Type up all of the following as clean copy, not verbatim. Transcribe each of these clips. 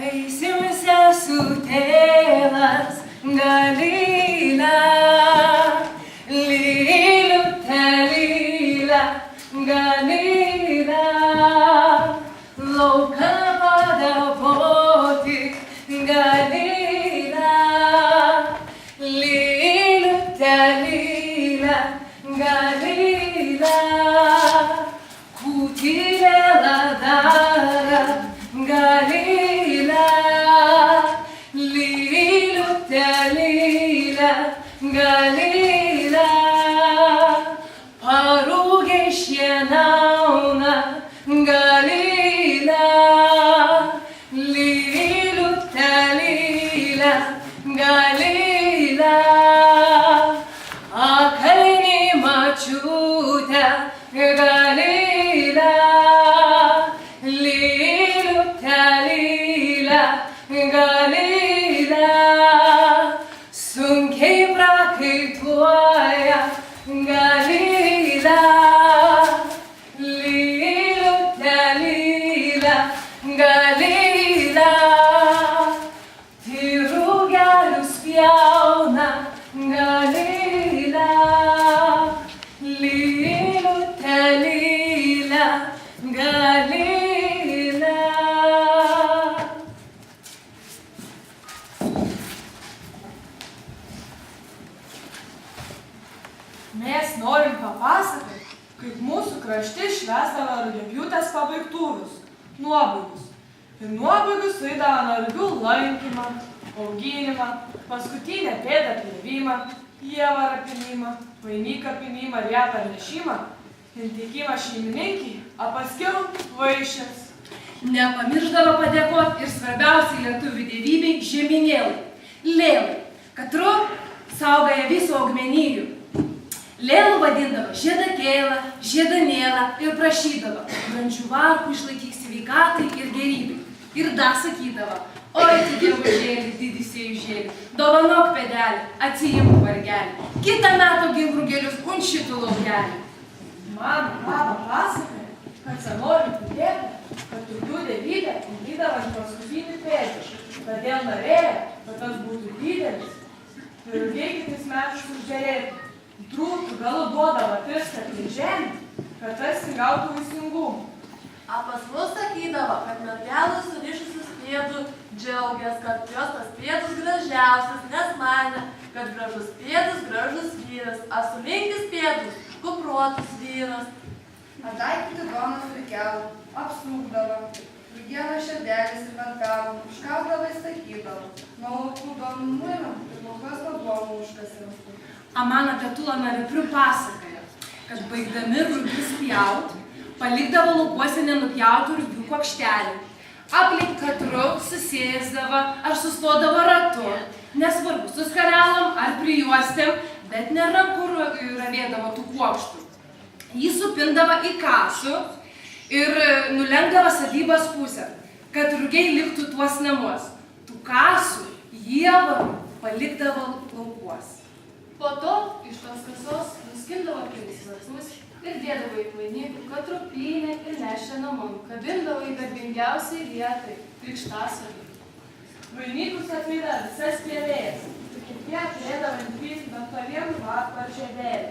Eisim sesutėlas Galilę, Liliute Lilę, Galilę, lauką padavoti Galilę, Liliute Lilę, Galilę, kūtylė ladara Galilę, Liliute Lilę, Galilę, parūgė šienauna Galilę, Liliute Lilę, Galilę, akalnį mačiutę Galilę, Liliute Lilę, Galilę, sunkiai prakaituoja Galilę, Liliute Lilę, Galilę, tyrų gelius pjauna Galilę, Liliute Lilę, Galilę. Mes norim papasakoti, kaip mūsų krašte švęsdavo rugiapjūtės pabaigtuvius, nuobaigus. Ir nuobaigus suėdavo nargių lankymą, auginimą, paskutinę pėdą plėvimą, jievarą pinimą, vainiką pinimą ir ją parnešimą, intikimą šeimininkai, o paskiau vaišės. Nepamirždavo padėkoti ir svarbiausiai lietuvių dievybei žeminėlai, lėlai, katru saugoja viso augmenijų. Lėlų vadindavo žiedakėlą, žiedanėlą ir prašydavo brandžių varpų išlaikyk sveikatai ir gerybei. Ir dar sakydavo, oi tu dievužėli, didysėjužėli, dovanok pedelį, atsiimk vargelį, kitą metą gink rugelius un šitų laukelį. Man baba pasakoja, kad senolių tikėta, kad rugių dievybė įdavo ant paskutinį pėdį, todėl norėjo, kad tas būtų didelis. Ir rugiai kitais metais užderėtų. Trūkų galų duodavo pirskaklį žemę, kad tarsi gautų vaisingumų. A pas mus sakydavo, kad mergelės surišusius pėdų džiaugias, kad jos tas pėdus gražiausias, nes manė, kad gražus pėdus gražus vyras, a sulinkis pėdus kupruotus vyras. Adaikyti duonos prikelų, apsūkdavo, rugieną širdelis ir ventavų, užkaudavai sakydavo, nuo laukų duonų nuimam ir laukas nuo duonų užkasim. A mano tetula Navipriu pasakoja, kad baigdami rugius pjaut, palikdavo laukuose nenupjautų rugių kuokštelį. Aplink katru susėsdavo ar sustodavo ratu, nesvarbu, su skarelom ar prijuostėm, bet neranku ravėdavo tų kuokštų. Jį supindavo į kasų ir nulenkdavo sodybos pusę, kad rugiai liktų tuos namus. Tų kasų jievarų palikdavo laukuos. Po to iš tos kasos nuskindavo kelis vartus ir dėdavo į vainikų, kad trupinę ir nešė namon, kabindavo į garbingiausiai vietai, krikštasodį. Vainikus atveda visas plėvėjas, tik kiekvieną turėdavo nupirkti bent po vienu varpą ar žiedėlį.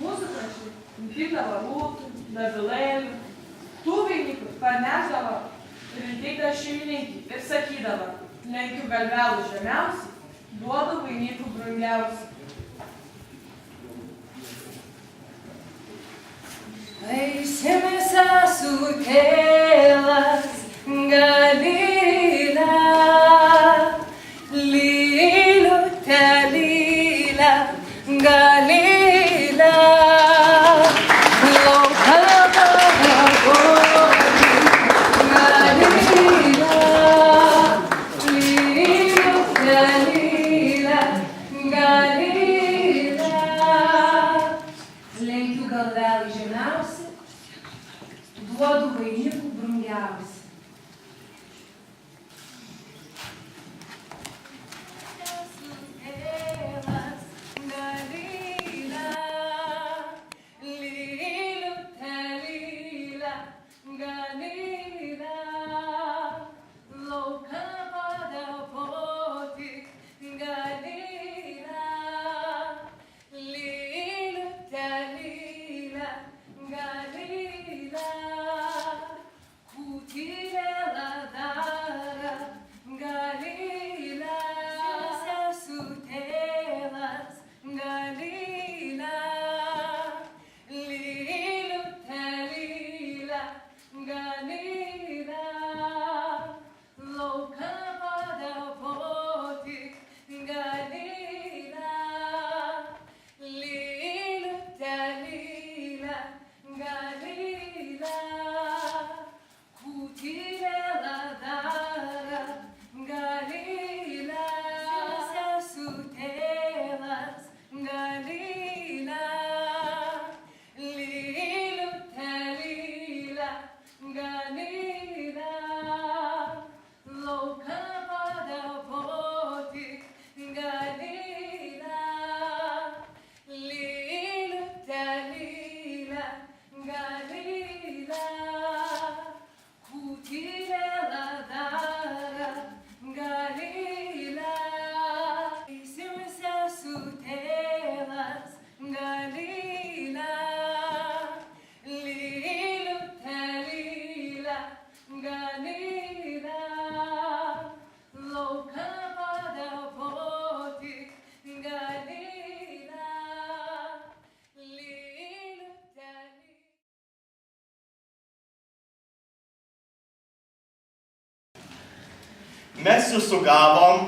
Mūsų krašte nupirkdavo rūtų, davilėlių. Tų vainikų parnešdavo ir įteikdavo šeimininkai ir sakydavo, lenkiu galvelų žemiausiai, duodu vainikų brangiausiai. Eisim sesutėlas Galilę, Liliute Lilę, Galilę, lauką padavoti Galilę, Liliute Lilę, Galilę, lenkiu galvelį žemiausiai, duodu vainikų brangiausiai. Galilę, Galilę, lauką Galila, kutirela dara, Galila, sesutelas, Galila, lilu telila, Galila, louca pada voti, Galila, lilu telila, Galila, kutirela dara, Galila, isimse sutelas, Galila, lilu telila, Galila, louca pada voti, Galila, lilu telila. Mes jų sugavom,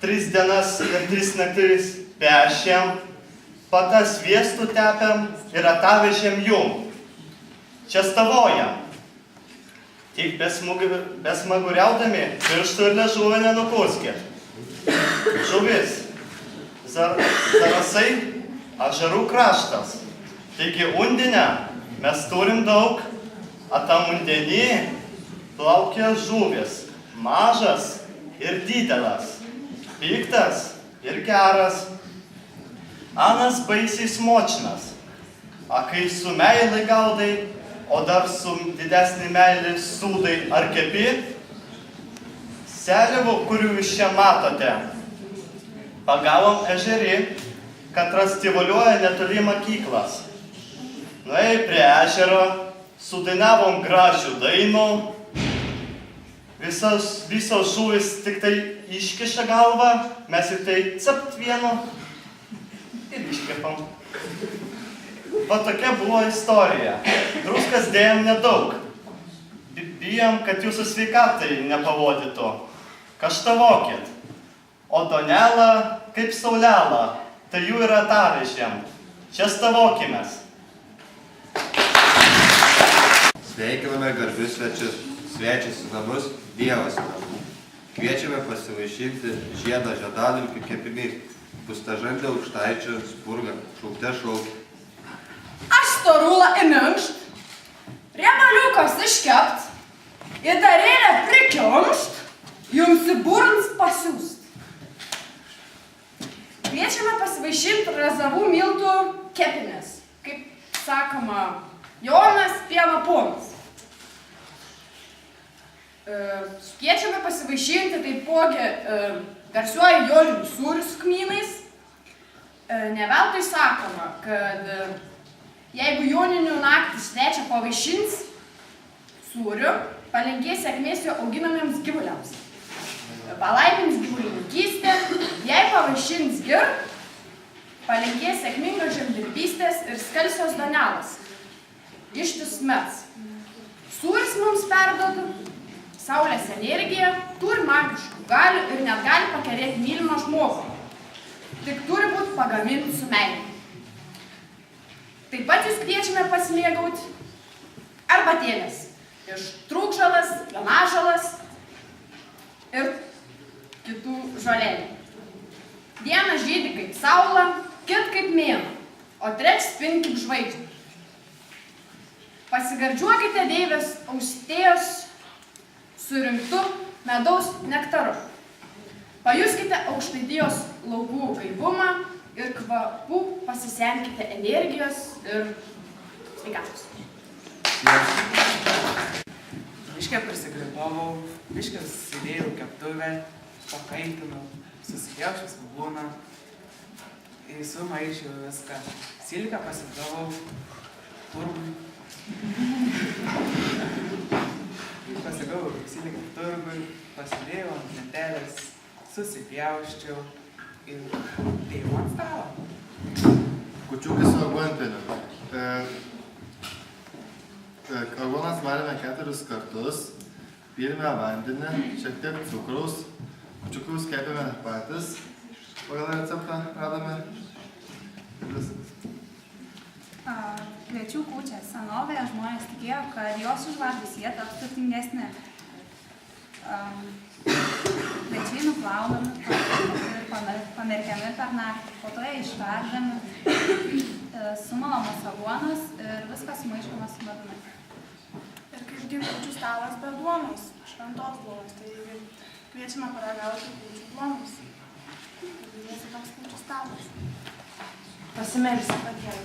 3 dienas ir 3 naktis pešėm, patą sviestų tepėm ir atavežėm jum. Čia stavojam. Tik besmaguriaudami pirštų ir liežuvio nenukurskit. Žuvis, Zarasai, ežerų kraštas. Taigi undinę mes turim daug, o tam undenį plaukia žuvis. Mažas ir didelas, piktas ir geras. Anas baisiai smočinas, a kai su meilai gaudai, o dar su didesnį meilį sūdai ar kepi, seliavų, kurių jūs čia matote, pagavom ežerį, kad rastivoliuoja netoli mokyklas. Nuėjai prie ežero, sudainavom gražių dainų, visos žuvis tik tai iškiša galvą, mes ir tai capt vienu ir iškepam. Va tokia buvo istorija. Druskas dėjom nedaug. Bijom, kad jūsų sveikatai nepavodytų. Kaštavokit. O donelą kaip saulelą, tai jų ir atavežėm. Čia stavokimės. Sveikiname garbius svečius į namus, Dievas į namus. Kviečiame pasivaišinti žiedą žiedadulkių kepiniais, pustažandę aukštaičių, spurgą, šaukte šaukį. Aš storulą įminkšt, riemaliukas iškept, į darėlę prikimšt, jums į burns pasiūst. Kviečiame pasivaišinti razavų miltų kepinės, kaip sakoma, Jonas pieno ponas. Kviečiame pasivaišinti taipogi garsiuoju joninių sūrių su kmynais. Ne veltui sakoma, kad jeigu joninių naktį svečią pavaišins sūriu, palinkės sėkmės jo auginamiems gyvuliams. Palaimins gyvulininkystę, jei pavaišins gir, palinkės sėkmingos žemdirbystės ir skalsios danelas. Ištis mets. Sūris mums perduoda saulės energiją, turi magiškų galių ir net gali pakerėti mylimą žmogų. Tik turi būti pagaminti su meile. Taip pat jūs kviečiame pasimėgauti arbatėlės iš trūkžalas, jonažalas ir kitų žolelių. Dieną žydi kaip saula, kit kaip mėnuo, o treč spin kaip žvaigždė. Pasigardžiuokite deivės austėjos surinktų medaus nektaru. Pajuskite Aukštaitijos laukų gaivumą ir kvapų pasisemkite energijos ir sveikatos. Biškę prisigribavau, biškę sėdėjau keptuvę, pakaitinau, susipjausčiau svabūną, sumaišiau viską, silkę pasidavau, turgui. Pasigavau silkę turgui, pasidėjau ant lentelės, susipjausčiau ir dėjau ant stalo. Kučiukai su aguonpieniu. Aguonas valėme 4 kartus, pylėme vandenį, šiek tiek cukraus, kučiukus kepėme patys, pagal receptą radome. Viskas. Kviečių kūčias. Senovėje žmonės tikėjo, kad jos užvalgys jie taps turtingesni. Kviečiai nuplaunami ir pamerkiami per naktį. Po to jie išverdami, sumalamas aguonas ir viskas sumaišoma su medumi. Ir kaipgi kūčių stalas be duonos, šventos duonos, tai kviečiame paragauti kūčių duonos. Vadinasi toks kūčių stalas. Pasimelsi pakel.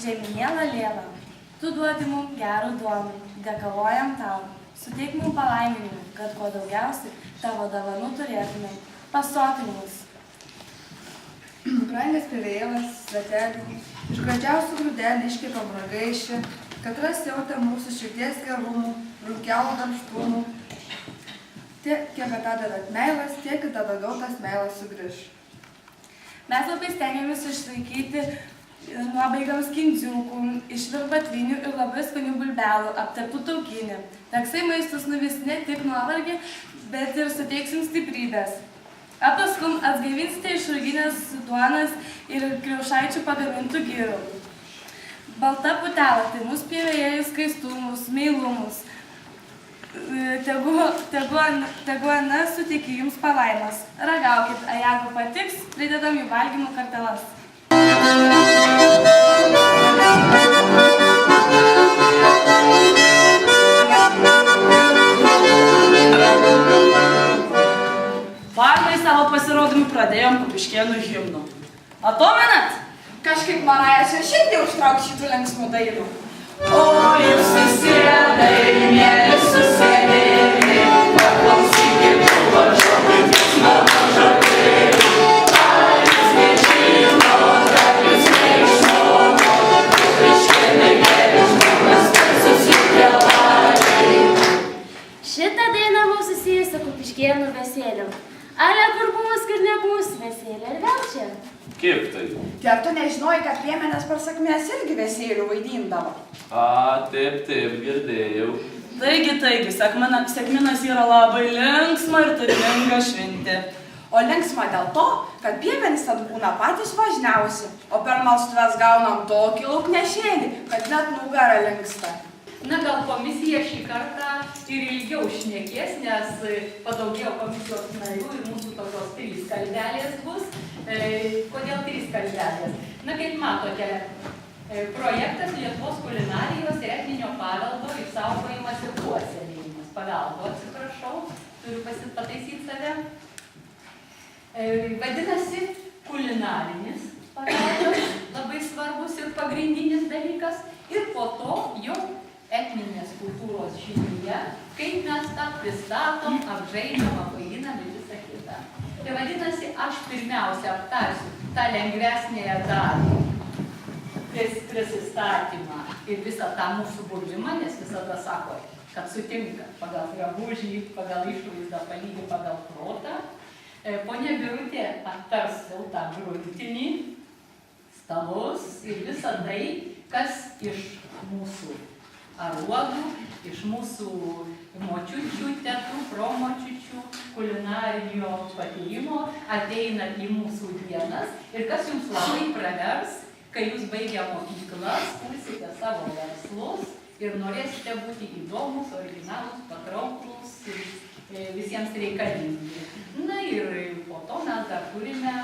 Žemynėlą lėlą, tu duodi mums gerų duonų, dėkavojam tau. Suteik mums palaiminimą, kad kuo daugiausiai tavo dovanų turėtume. Pasotinimus. Brangęs pivėlas, svetelių, iš gražiausių grūdelį iškepam ragaišį, katras jautė mūsų širdies gerumų, runkelų darbštumų. Tiek, kiek atidadat meilas, tiek ir tada gautas meilas sugrįž. Mes labai stengiamės išlaikyti nuobaigams kindziukų, iš virbatvinių ir labai skanių bulbelų, apteptų taukinį. Taksai maistus nuvis ne tik nuovargį, bet ir suteiksim stiprybės. Apaskum atgaivinsite iš ruginės duonas ir kriaušaičių pagamintų gyrų. Balta putelą, tai mūsų pievėjai skaistumus, meilumus. Tegu Ana suteikia jums palaimas. Ragaukit, a jeigu patiks, pridedam jų valgymų kartelas. Pernai savo pasirodymų pradėjom Kupiškėnų himnu. Atomenat? Kažkaip Maraja čia šiandien užtrauk šitų linksmų dainų. O jūs susėdai, mėly susėdėliai, paklausykit, važiuokit, jūs mano žadėliai. Ar jūs nežinot, ar jūs neišmokot, Kupiškėnai geri žmonės, kad susikėlai. Šitą dainą mums susijusi su Kupiškėnų vesėliu. Ale kur bus, kad nebus vesėlė, ir vėl čia? Kaip tai? Tai ar tu nežinojai, kad piemenės per sakmės irgi vesėlių vaidindavo? Taip, girdėjau. Taigi, sekminas yra labai linksma ir turininga šventė. O linksma dėl to, kad piemenys tad būna patys važniausi, o per malstuvės gaunam tokį lauknešėlį, kad net nugara linksta. Na, gal komisija šį kartą ir ilgiau šnekės, nes padaugėjo komisijos narių ir mūsų tokios 3 kalbelės bus. Kodėl 3 kalbelės? Na, kaip matote, projektas Lietuvos kulinarijos ir etninio paveldo išsaugojimas ir puoselėjimas. Paveldo, atsiprašau, turiu pataisyti save. Vadinasi, kulinarinis paveldas, labai svarbus ir pagrindinis dalykas. Ir po to jau etninės kultūros žinyje, kaip mes tą pristatom, apžaidžiam, apvaiginam ir visą kitą. Tai vadinasi, aš pirmiausia aptarsiu tą lengvesnėje dalį, prisistatymą ir visą tą mūsų buvimą, nes visada sako, kad sutinka pagal drabužį, pagal išvaizdą, palydi pagal protą. Ponia Birutė aptars jau tą gruntinį, stalus ir visą tai, kas iš mūsų aruodų, iš mūsų močiučių, tetų, promočiučių, kulinarinio patyrimo ateina į mūsų dienas ir kas jums labai pravers, kai jūs baigę mokyklas, kursite savo verslus ir norėsite būti įdomus, originalus, patrauklus ir visiems reikalingi. Na ir po to mes dar turime,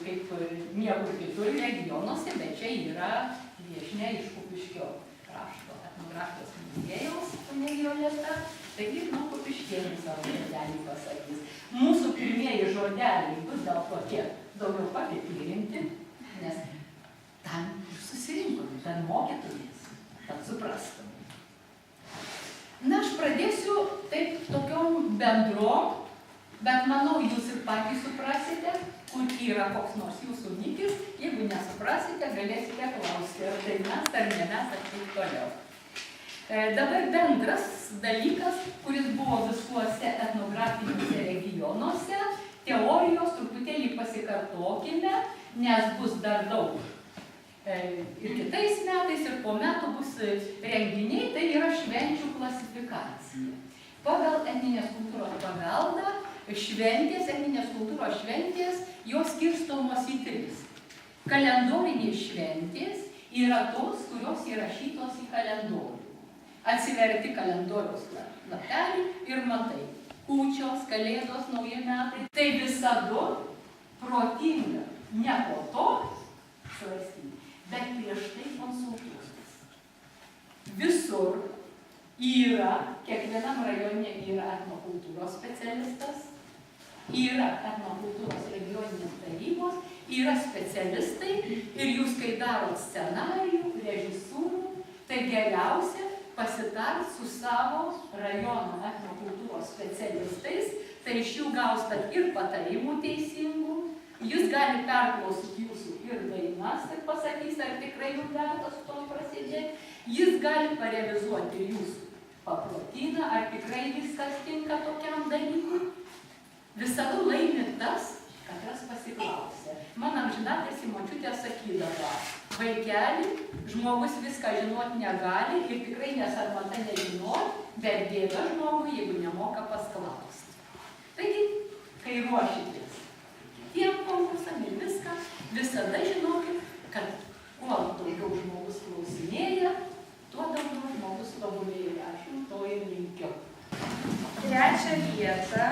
kaip niekur kitur regionuose, bet čia yra viešnia iš Kupiškio krašto etnografijos muziejaus, ponia Violeta, taigi nuo Kupiškėnų savo žodelį pasakys. Mūsų pirmieji žodeliai bus dėl tokie daugiau papipirinti, nes tam ir susirinkom, ten mokytumės, kad suprastum. Na, aš pradėsiu taip tokiom bendrom, bet manau, jūs ir patys suprasite, kur yra koks nors jūsų nikis. Jeigu nesuprasite, galėsite klausti, ar tai mes, ar ne mes, ar taip toliau. Dabar bendras dalykas, kuris buvo visuose etnografiniuose regionuose, teorijos truputėlį pasikartokime, nes bus dar daug. Ir kitais metais, ir po metų bus renginiai, tai yra švenčių klasifikacija. Pagal etninės kultūros paveldą, etninės kultūros šventės, jos skirstomos į 3. Kalendorinės šventės yra tos, kurios įrašytos į kalendorių. Atsiverti kalendoriaus lapelį ir matai. Kūčios, kalėdos, nauji metai. Tai visada protinga. Ne po to svarstyti, bet prieš tai konsultuotis. Visur yra, kiekvienam rajone yra etnokultūros specialistas, yra etnokultūros regioninės tarybos, yra specialistai ir jūs, kai darot scenarijų, režisūrų, tai geriausia pasitart su savo rajono etnokultūros specialistais, tai iš jų gaustat ir patarimų teisingų, jis gali perklausyti jūsų ir dainas ir pasakys, ar tikrai jums verta su tom prasidėti, jis gali parevizuoti jūsų paprotyną, ar tikrai viskas tinka tokiam dalykui. Visada laimi tas, kas pasiklausė. Man amžinatilsį močiutė sakydavo, vaikeli, žmogus viską žinot negali ir tikrai nesarmata nežinot, bet dėda žmogui, jeigu nemoka pasklausti. Taigi, kai ruošitės tiem konkursam ir viską, visada žinokit, kad kuo daugiau žmogus klausinėja, tuo daugiau žmogus tobulėja. Aš jums to ir linkiu. Trečią vietą